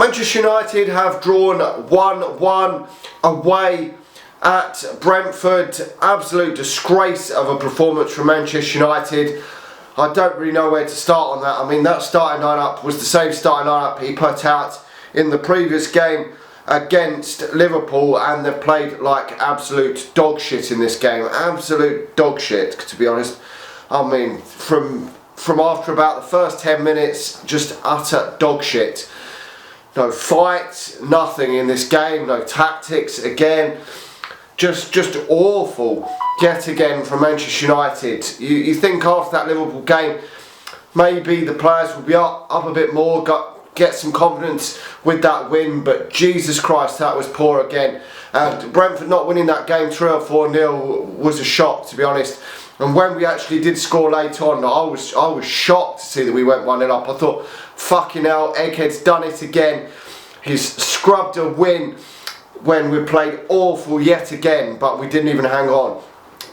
Manchester United have drawn 1-1 away at Brentford. Absolute disgrace of a performance from Manchester United. I don't really know where to start on that. I mean, that starting lineup was the same starting lineup he put out in the previous game against Liverpool, and they've played like absolute dog shit in this game. Absolute dog shit, to be honest. I mean, from after about the first 10 minutes, just utter dog shit. No fight, nothing in this game, no tactics again. Just awful yet again from Manchester United. You think after that Liverpool game, maybe the players will be up a bit more, get some confidence with that win, but Jesus Christ, that was poor again. And Brentford not winning that game 3 or 4-0 was a shock, to be honest. And when we actually did score late on, I was shocked to see that we went 1-0 up. I thought, fucking hell, Ajer's done it again. He's scrubbed a win when we played awful yet again, but we didn't even hang on.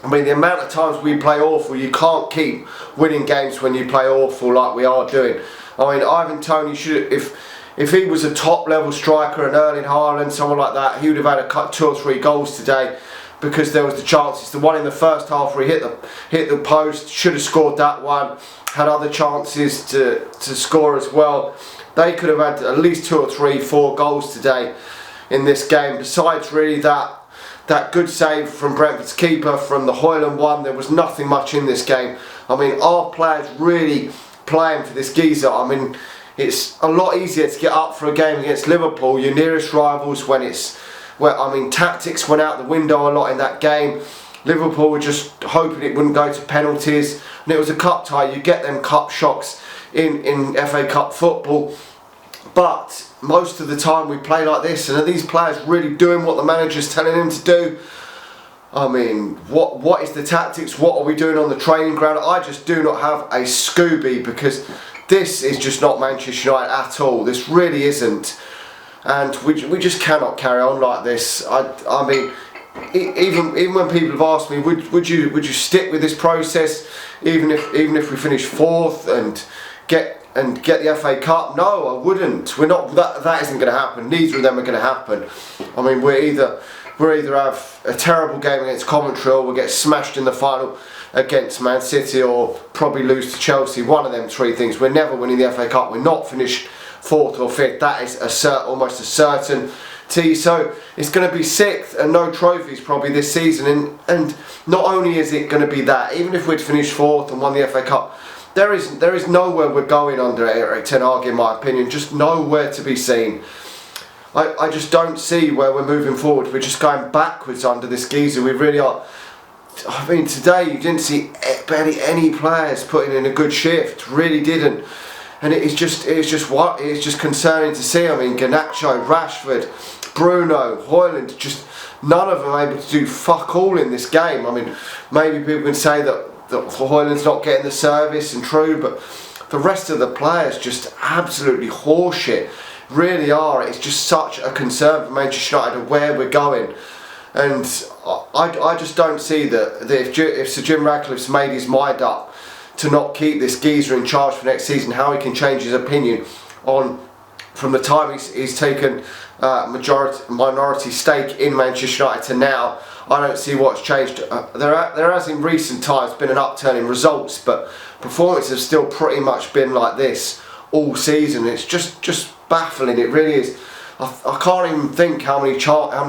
I mean, the amount of times we play awful, you can't keep winning games when you play awful like we are doing. I mean, Ivan Toney should, if he was a top level striker, an Erling Haaland, someone like that, he would have had a cut 2 or 3 goals today, because there was the chances. The one in the first half where he hit the post, should have scored that one. Had other chances to score as well. They could have had at least 2 or 3, 4 goals today in this game. Besides really that good save from Brentford's keeper from the Højlund one, there was nothing much in this game. I mean, our players really playing for this geezer. I mean, it's a lot easier to get up for a game against Liverpool, your nearest rivals, when it's, well, I mean, tactics went out the window a lot in that game. Liverpool were just hoping it wouldn't go to penalties, and it was a cup tie. You get them cup shocks in FA Cup football, but most of the time we play like this. And are these players really doing what the manager's telling them to do? I mean, what is the tactics? What are we doing on the training ground? I just do not have a Scooby, because this is just not Manchester United at all. This really isn't. And we just cannot carry on like this. I mean, even when people have asked me, would you stick with this process even if we finish 4th and get the FA Cup? No, I wouldn't. We're not. That isn't going to happen. Neither of them are going to happen. I mean, we'll either have a terrible game against Coventry, or we'll get smashed in the final against Man City, or probably lose to Chelsea. One of them 3 things. We're never winning the FA Cup. We're not finished 4th or 5th. That is almost a certainty. So it's going to be 6th and no trophies probably this season. And not only is it going to be that, even if we'd finished 4th and won the FA Cup, there is nowhere we're going under Erik ten Hag, in my opinion. Just nowhere to be seen. I just don't see where we're moving forward. We're just going backwards under this geezer. We really are. I mean, today you didn't see barely any players putting in a good shift. Really didn't. And it's just concerning to see. I mean, Garnacho, Rashford, Bruno, Højlund, just none of them able to do fuck all in this game. I mean, maybe people can say that Højlund's not getting the service, and true, but the rest of the players just absolutely horseshit. Really are. It's just such a concern for Manchester United of where we're going. And I just don't see that if Sir Jim Ratcliffe's made his mind up to not keep this geezer in charge for next season, how he can change his opinion on from the time he's taken minority stake in Manchester United to now. I don't see what's changed. There has in recent times been an upturn in results, but performances have still pretty much been like this all season. It's just baffling. It really is. I can't even think how many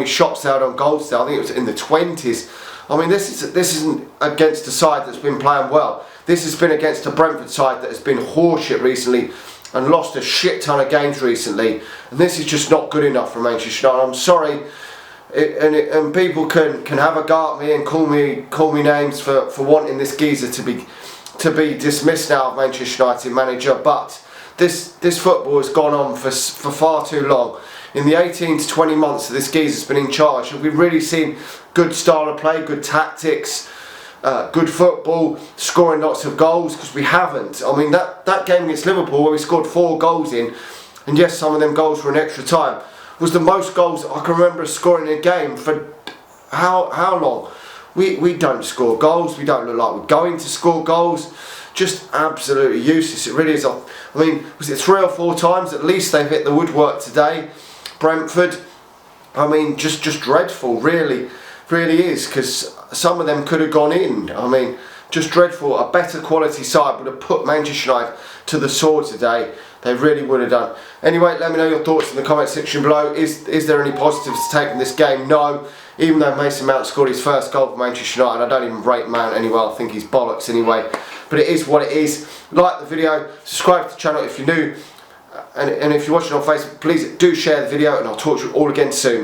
shots they had on goal today. I think it was in the 20s. I mean, this isn't against a side that's been playing well. This has been against a Brentford side that has been horseshit recently and lost a shit ton of games recently. And this is just not good enough for Manchester United. I'm sorry, and people can have a go at me and call me names for wanting this geezer to be dismissed now of Manchester United manager. But this football has gone on for far too long. In the 18 to 20 months that this geezer's been in charge, have we really seen good style of play, good tactics, good football, scoring lots of goals? Because we haven't. I mean, that game against Liverpool where we scored 4 goals in, and yes, some of them goals were in extra time, was the most goals I can remember scoring in a game for how long? We don't score goals. We don't look like we're going to score goals. just absolutely useless. It really is. I mean, was it 3 or 4 times at least they've hit the woodwork today, Brentford? I mean, just dreadful, really is, because some of them could have gone in. I mean, just dreadful. A better quality side would have put Manchester United to the sword today. They really would have done. Anyway, let me know your thoughts in the comment section below. Is there any positives to take from this game? No. Even though Mason Mount scored his first goal for Manchester United, I don't even rate Mount anyway. I think he's bollocks anyway. But it is what it is. Like the video, subscribe to the channel if you're new. And if you're watching on Facebook, please do share the video, and I'll talk to you all again soon.